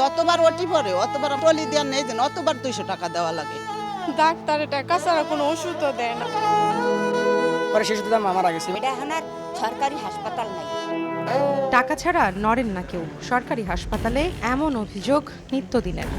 যতবার ওটি পরে অতবার টলি দেওয়ার নেই যেন অতবার 200 টাকা দেওয়া লাগে। ডাক্তারের টাকা ছাড়া কোনো ওষুধও দেয় না। পরে শিশুর দাম আমার আগে ছিল। এটা এখন আর সরকারি হাসপাতাল নাই। টাকা ছাড়া নড়েন না কেউ। সরকারি হাসপাতালে এমন অভিযোগ নিত্যদিনের।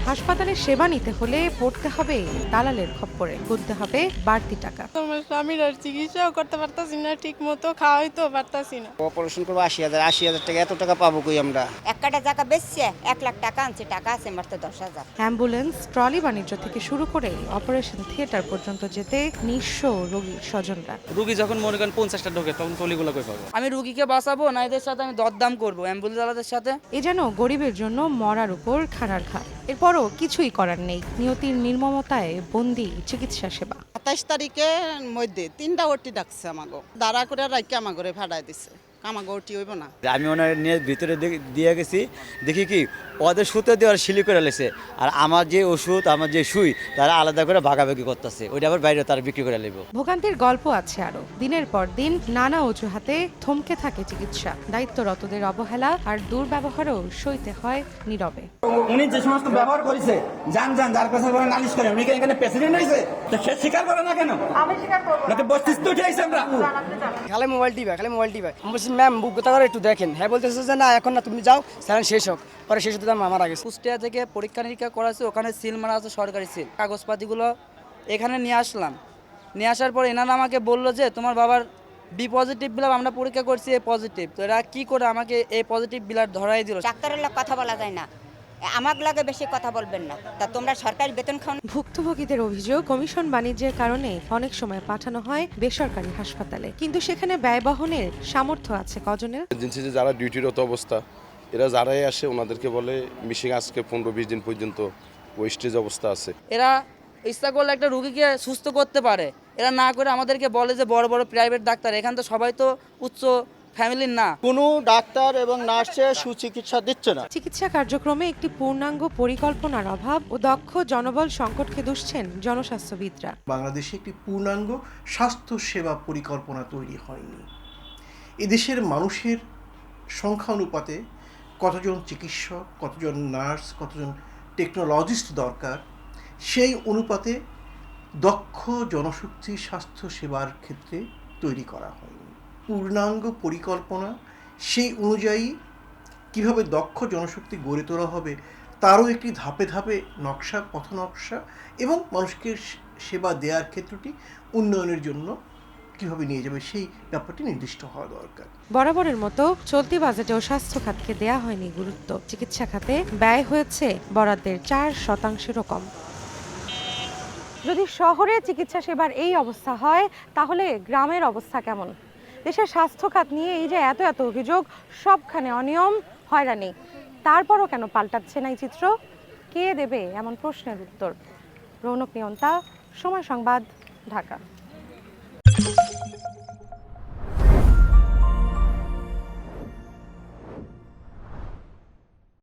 হাসপাতালে সেবা নিতে হলে পড়তে হবে দালালের খপ্পরে, গুনতে হবে বাড়তি টাকা। তোমার স্বামীর আর চিকিৎসাও করতে পারতাছি না, ঠিক মতো খাওয়াইতেও পারতাছি না। অপারেশন করবো 80,000 টাকা, এত টাকা পাবো কই আমরা? এক কাটা টাকা বেচছে 1 লাখ টাকা আনছে, টাকা আছে মাত্র 10,000। অ্যাম্বুলেন্স, ট্রলি বাণিজ্য থেকে শুরু করে অপারেশন থিয়েটার পর্যন্ত যেতে নিঃস্ব রোগীর স্বজনরা। রুগী যখন মনে করেন 50টা ঢোকে তখন টলিগুলো কই পাবো? আমি রুগীকে বাঁচাবো না এদের সাথে আমি দরদাম করবো অ্যাম্বুলেন্সওয়ালাদের সাথে? এ যেন গরিবের জন্য মরার উপর খানার ঘা। এরপরও কিছুই করার নেই। নিয়তির নির্মমতায় বন্দী চিকিৎসা সেবা। 27 তারিখের মধ্যে 3টা ওটি ডাকছে আমাগো, দাঁড়া করে রাইকে আমাগরে ভাড়ায় দিছে। আমাগো ওটি হইব না। আমি ওনার নিয়ে ভিতরে দিয়ে গেছি, দেখি কি ওদের সুতো দিয়ে ওরা শিলি করে লেছে, আর আমার যে ওষুধ আমার যে সুই তারা আলাদা করে ভাগাভাগি করতেছে, ওইটা আবার বাইরে তারা বিক্রি করে নেব। ভোগান্তির গল্প আছে আরো। দিনের পর দিন নানা অজুহাতে থমকে থাকে চিকিৎসা। দায়িত্বরতদের অবহেলা আর দুর্ব্যবহারও সইতে হয় নীরবে। উনি যে সমস্ত ব্যবহার করেছে, যান যার কাছে বলে নালিশ করে, উনি এখানে প্রেসিডেন্ট হয়েছে, তো সে স্বীকার করে না কেন? আমি স্বীকার করব না, তো বস্তিস্ত উঠে আইছে আমরা। খালি মোবাইল টিপা আমি বলছি ম্যাম বুকটা করে একটু দেখেন। হ্যাঁ বলতেছে যে না এখন না, তুমি যাও স্যার শেষ হোক। পরে শিশুর দাম আমার আগে। কুষ্টিয়া থেকে পরীক্ষা নিরীক্ষা করাছে, ওখানে সিল মারা আছে, সরকারি সিল। কাগজপাতিগুলো এখানে নিয়ে আসলাম, নিয়ে আসার পর এনারা আমাকে বললো যে তোমার বাবার বি পজিটিভ ব্লাড আমরা পরীক্ষা করছি, এ পজিটিভ। তো এরা কি করে আমাকে এই পজিটিভ ব্লাড ধরাই দিল। ডাক্তারের লোক কথা বলা যায় না, আমার লাগে বেশি কথা বলবেন না। তা তোমরা সরকারি বেতন খাও। ভুক্তভোগীদের অভিযোগ, কমিশন বাণিজ্যের কারণে অনেক সময় পাঠানো হয় বেসরকারি হাসপাতালে, কিন্তু সেখানে ব্যয় বহনের সামর্থ্য আছে কজনের? এজেন্সিতে যারা ডিউটিরত অবস্থা, এরা যারাই আসে ওনাদেরকে বলে মিশিং আজকে 15-20 দিন পর্যন্ত ওয়েস্টেজ অবস্থা আছে। এরা ইচ্ছা করলে একটা রুগীকে সুস্থ করতে পারে, এরা না করে আমাদেরকে বলে যে বড় বড় প্রাইভেট ডাক্তার। এখান তো সবাই তো উচ্চ ফ্যামিলির না। কোনো ডাক্তার এবং নার্সে সুচিকিৎসা দিচ্ছে না। চিকিৎসা কার্যক্রমে একটি পূর্ণাঙ্গ পরিকল্পনার অভাব ও দক্ষ জনবল সংকটকে দুষছেন জনস্বাস্থ্যবিদরা। বাংলাদেশে একটি পূর্ণাঙ্গ স্বাস্থ্য সেবা পরিকল্পনা তৈরি হয়নি। এদেশের মানুষের সংখ্যা অনুপাতে কতজন চিকিৎসক, কতজন নার্স, কতজন টেকনোলজিস্ট দরকার, সেই অনুপাতে দক্ষ জনশক্তি স্বাস্থ্য সেবার ক্ষেত্রে তৈরি করা হয়নি। পূর্ণাঙ্গ পরিকল্পনা, সেই অনুযায়ী কীভাবে দক্ষ জনশক্তি গড়ে তোলা হবে তারও একটি ধাপে ধাপে নকশা, পথনকশা এবং মানুষকে সেবা দেওয়ার ক্ষেত্রটি উন্নয়নের জন্য কীভাবে নিয়ে যাবে সেই ব্যাপারটি নির্দিষ্ট হওয়া দরকার। বরাবরের মতো চলতি বাজেটেও স্বাস্থ্য খাতকে দেয়া হয়নি গুরুত্ব। চিকিৎসা খাতে ব্যয় হয়েছে বরাদ্দের 4%-ও কম। যদি শহরে চিকিৎসা সেবার এই অবস্থা হয়, তাহলে গ্রামের অবস্থা কেমন? দেশের স্বাস্থ্য খাত নিয়ে এই যে এত এত অভিযোগ, সবখানে অনিয়ম, হয়রানি, তারপরও কেন পাল্টাচ্ছে না এই চিত্র? কে দেবে এমন প্রশ্নের উত্তর? রৌনক নিয়ন্তা, সময় সংবাদ, ঢাকা।